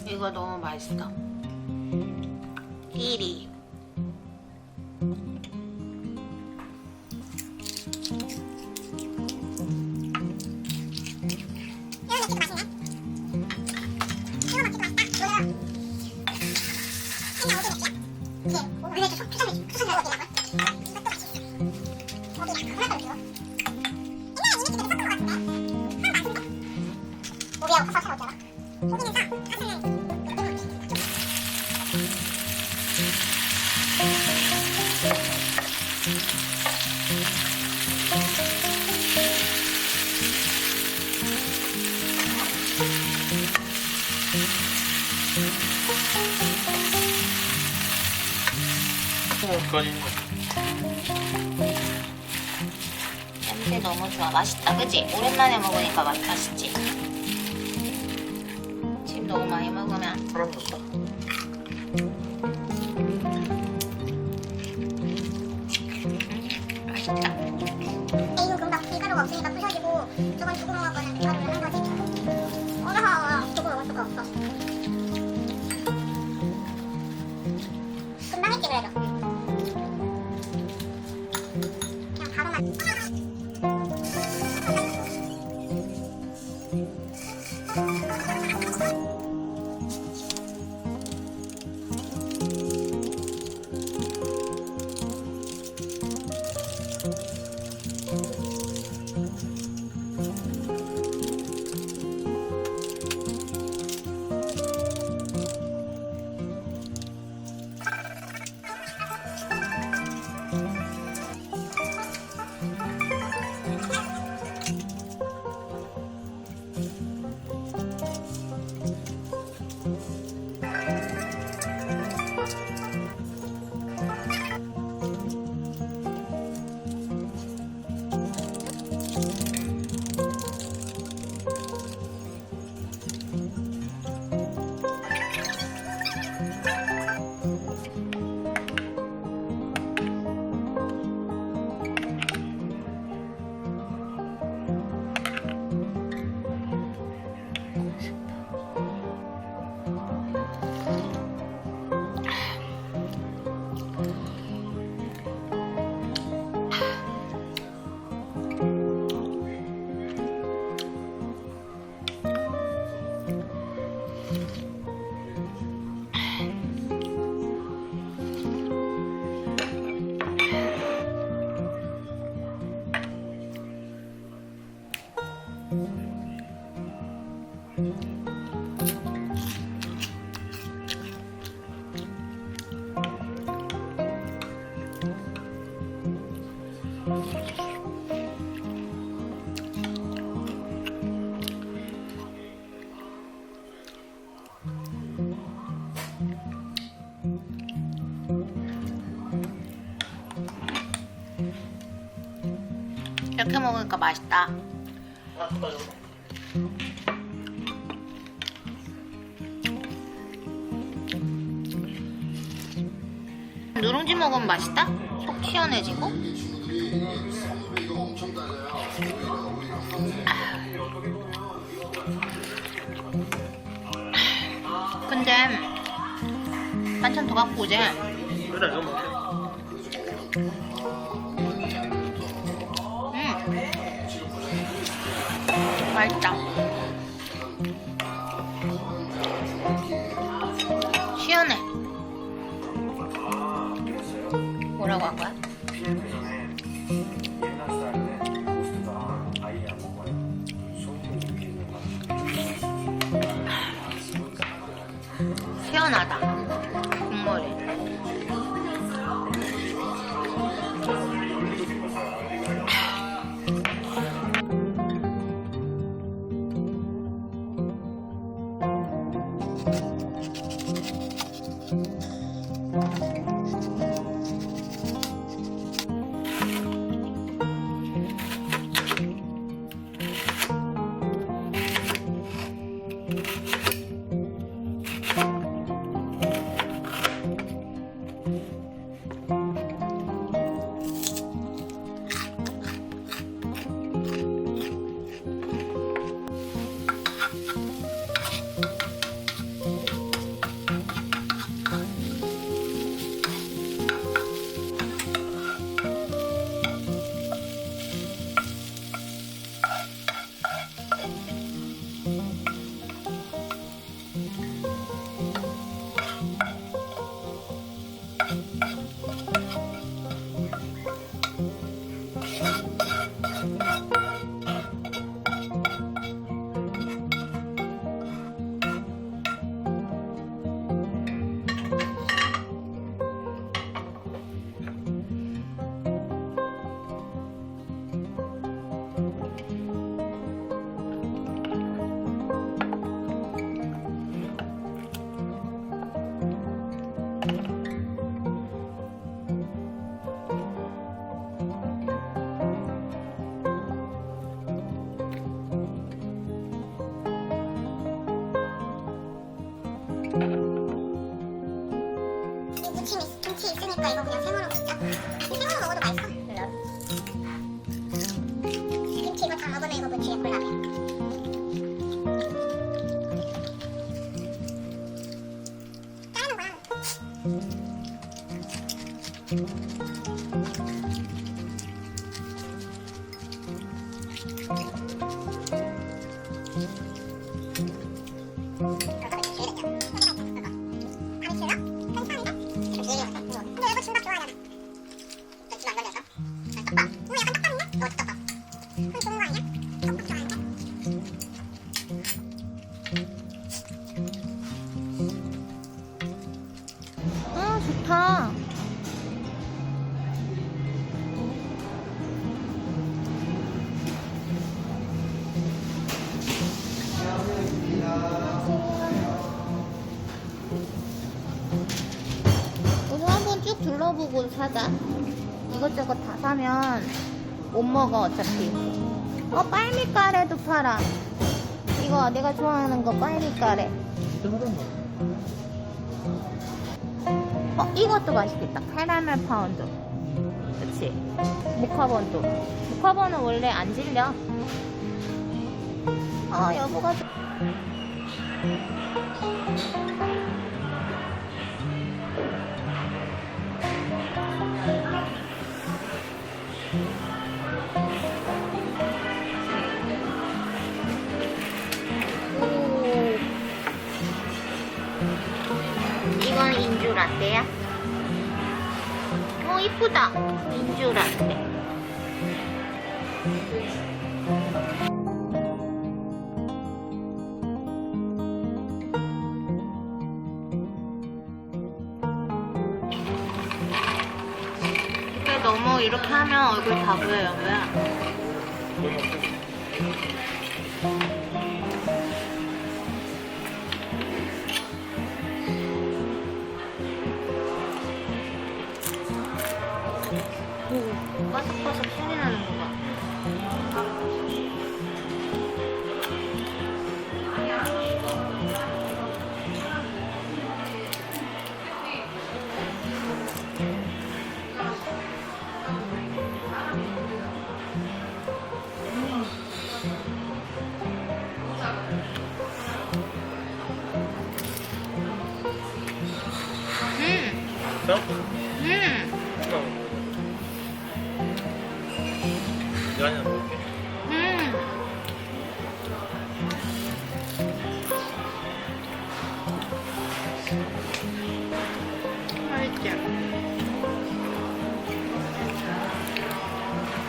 이거 너무 맛있어. 1위. 냄새 너무 좋아. 맛있다, 그치? 오랜만에 먹으니까 맛있지? 지금 너무 많이 먹으면 사람 좋다. 맛있다. 이거 금방 밀가루가 없으니까 부셔지고 저건 두고 먹을 거는 밀가루를 한 거지. 두고 먹을 수가 없어. 금방 했지 그래도. 그냥 바로만. 이렇게 먹으니까 맛있다. 누룽지 먹으면 맛있다? 속 시원해지고. 근데 반찬 더 갖고 오지? 그래, 이거 먹게. 맛있다. 시원해. 뭐라고 한 거야? 시원하다. 국물이. 김치 있으니까 이거 그냥 생으로 먹자. 생으로 먹어도 맛있어. 김치 이거 다 먹으면 이거 무치에 콜라면. 자르는 거야. 아, 좋다. 우리 한번 쭉 둘러보고 사자. 이것저것 다 사면 못 먹어 어차피. 빨미까레도 팔아. 이거 내가 좋아하는 거 빨미까레. 이것도 맛있겠다. 캐러멜 파운드. 그치? 모카본도. 모카본은 원래 안 질려. 여보가 이건 인주 라떼야? 이쁘다. 인주 라떼. 이게 너무 이렇게 하면 얼굴 다 보여요. 왜? 바삭바삭 소리 나는 거 봐. 맛있지?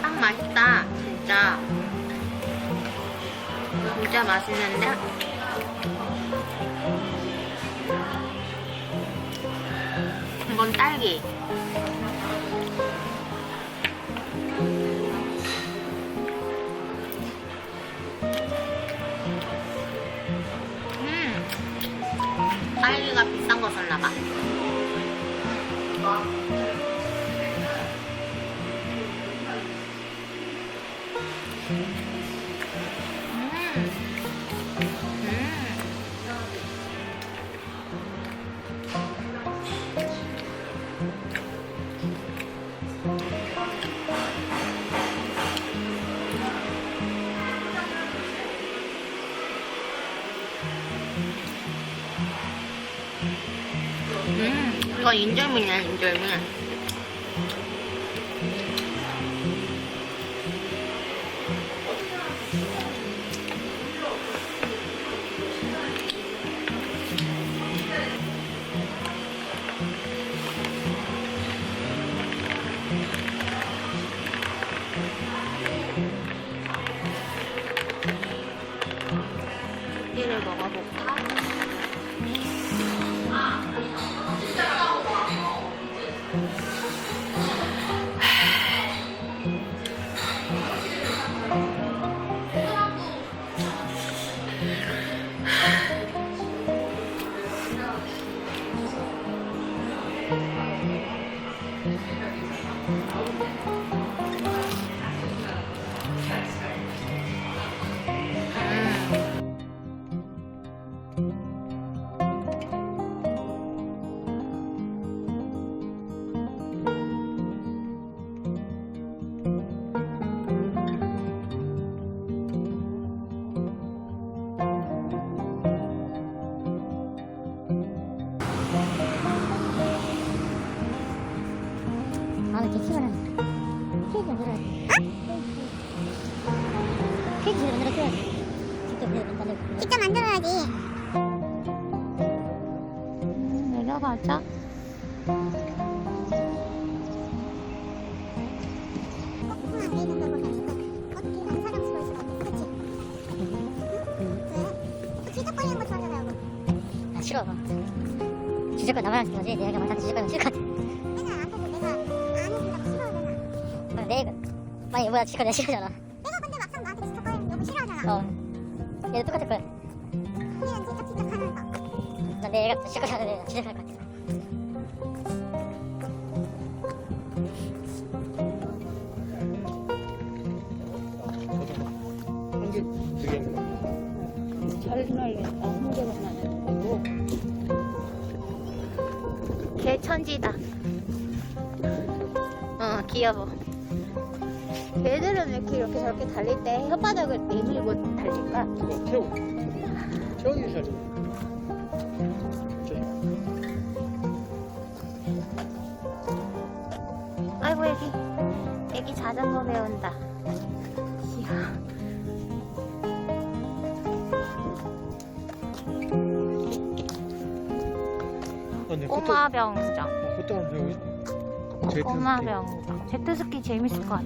딱 맛있다. 진짜. 진짜 맛있는데? 이건 딸기. 딸기가 비싼 거 샀나봐. 이거 인절미냐, 인절미. 이를 먹어볼까? 직접 만들어야지. 내려가자. 아 싫어. 주제권 나만 하는 거지. 내가 막다 주제권 싫을 것 같아. 맨날 앞에서 내가 안 해준다고 싫어하잖아. 내가 만약 여보가 주제권 내가 싫어하잖아. 내가 근데 막상 나한테 주제권 여보 싫어하잖아. 얘도 똑같을 거야. 얘는 진짜 하는 거. 난 내가 주제권 하는 주제권 할 것 같아. 잘 날려. 혼자만 나는 거고. 개천지다. 귀여워. 얘들은 왜 이렇게 저렇게 달릴 때 혓바닥을 내밀고 달릴까? 이거 태우기 해야죠. 아이고 애기 자전거 배운다. 귀여워. 꼬마 병정. 그것도 배우고 꼬마 병정. 제트스키 재밌을 것 같아.